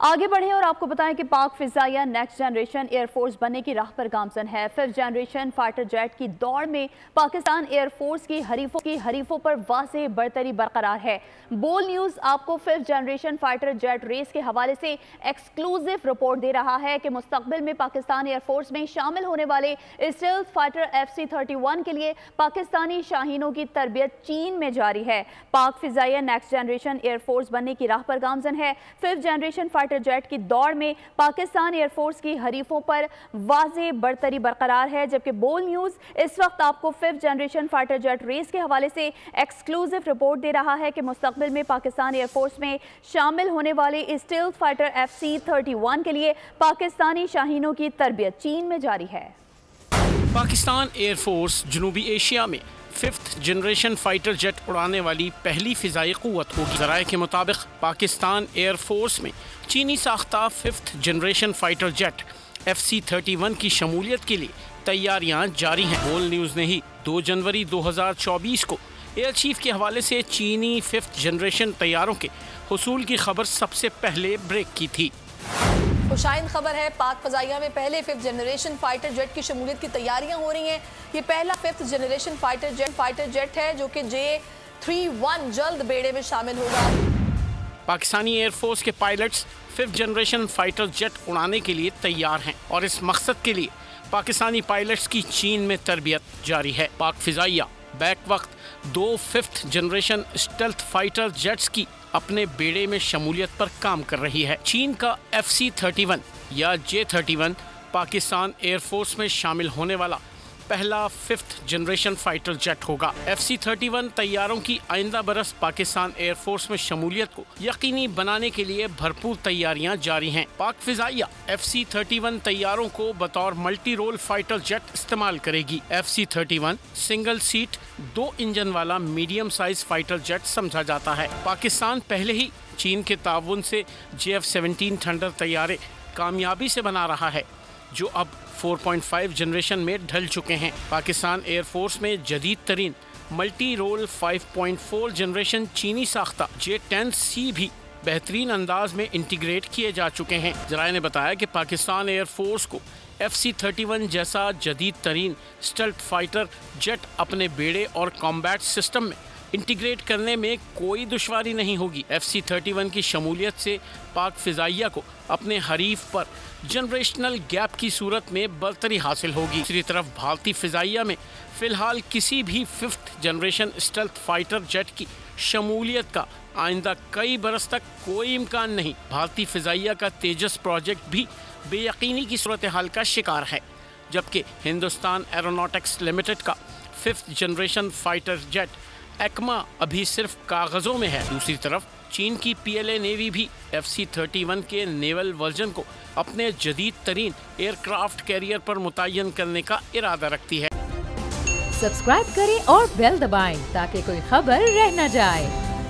आगे बढ़ें और आपको बताएं कि पाक फिजाइया नेक्स्ट जनरेशन एयरफोर्स बनने की राह पर गामजन है। 5th जनरेशन फाइटर जेट की दौड़ में पाकिस्तान एयरफोर्स की हरीफों पर वाज़ेह बरतरी बरकरार है। बोल न्यूज़ आपको 5th generation fighter jet race के हवाले से एक्सक्लूसिव रिपोर्ट दे रहा है कि मुस्तकबिल में पाकिस्तान एयरफोर्स में शामिल होने वाले स्टेल्थ फाइटर FC-31 के लिए पाकिस्तानी शाहीनों की तरबियत चीन में जारी है। पाक फिजाइया नेक्स्ट जनरेशन एयरफोर्स बनने की राह पर गामजन है। 5th जनरेशन फाइटर जेट की दौड़ में पाकिस्तान एयरफोर्स की हरीफों पर वाज़ेह बरतरी बरकरार है, जबकि बोल न्यूज़ इस वक्त आपको 5th generation fighter jet race के हवाले से एक्सक्लूसिव रिपोर्ट दे रहा है कि मुस्तकबिल में पाकिस्तान एयरफोर्स में शामिल होने वाले स्टेल्थ फाइटर FC-31 के लिए पाकिस्तानी शाहीनों की तरबियत चीन में जारी है। पाकिस्तान एयरफोर्स जनूबी एशिया में 5th जनरेशन फाइटर जेट उड़ाने वाली पहली फिजाई क़ुव्वत होगी। ज़राए के मुताबिक पाकिस्तान एयरफोर्स में चीनी साख्ता 5th generation fighter jet FC-31 की शमूलियत के लिए तैयारियां जारी हैं। बोल न्यूज़ ने ही 2 जनवरी 2024 को एयर चीफ के हवाले से चीनी 5th जनरेशन तैयारों के हुसूल की खबर सबसे पहले ब्रेक की थी। खुशाइन खबर है, पाक फ़ज़ाइया में पहले 5th जनरेशन फाइटर जेट की शमूलियत की तैयारियां हो रही हैं। ये पहला 5th जनरेशन फाइटर जेट है जो कि J-31 जल्द बेड़े में शामिल होगा। पाकिस्तानी एयरफोर्स के pilots 5th generation fighter jet उड़ाने के लिए तैयार हैं और इस मकसद के लिए पाकिस्तानी पायलट्स की चीन में तरबियत जारी है। पाक फ़ज़ाइया बैक वक्त 2 5th generation stealth fighter jets की अपने बेड़े में शमूलियत पर काम कर रही है। चीन का FC-31 या J-31 पाकिस्तान एयरफोर्स में शामिल होने वाला पहला 5th जनरेशन फाइटर जेट होगा। FC-31 तैयारों की आइंदा बरस पाकिस्तान एयरफोर्स में शमूलियत को यकीनी बनाने के लिए भरपूर तैयारियां जारी हैं। पाक फिजाइया FC-31 तैयारों को बतौर मल्टी रोल फाइटर जेट इस्तेमाल करेगी। FC-31 सिंगल सीट 2 इंजन वाला मीडियम साइज फाइटर जेट समझा जाता है। पाकिस्तान पहले ही चीन के ताउन से JF-17 थंडर तैयारे कामयाबी से बना रहा है, जो अब 4.5 जनरेशन में ढल चुके हैं। पाकिस्तान एयरफोर्स में जदीद तरीन मल्टी रोल 5.4 जनरेशन चीनी साख्ता J-10C भी बेहतरीन अंदाज में इंटीग्रेट किए जा चुके हैं। ज़राए ने बताया कि पाकिस्तान एयरफोर्स को FC-31 जैसा जदीद तरीन स्टेल्थ फाइटर जेट अपने बेड़े और कॉम्बैट सिस्टम में इंटीग्रेट करने में कोई दुश्वारी नहीं होगी। FC-31 की शमूलियत से पाक फिजाइया को अपने हरीफ पर जनरेशनल गैप की सूरत में बरतरी हासिल होगी। दूसरी तरफ भारतीय फिजाइया में फ़िलहाल किसी भी 5th generation stealth fighter jet की शमूलियत का आइंदा कई बरस तक कोई इम्कान नहीं। भारतीय फिजाइया का तेजस प्रोजेक्ट भी बेयकीनी की सूरत हाल का शिकार है, जबकि हिंदुस्तान एरोनॉटिक्स लिमिटेड का 5th generation fighter jet ECMA अभी सिर्फ कागज़ों में है। दूसरी तरफ चीन की PLA नेवी भी FC-31 के नेवल वर्जन को अपने जदीद तरीन एयरक्राफ्ट कैरियर पर मुतय्यन करने का इरादा रखती है। सब्सक्राइब करें और बेल दबाएं ताकि कोई खबर रह न जाए।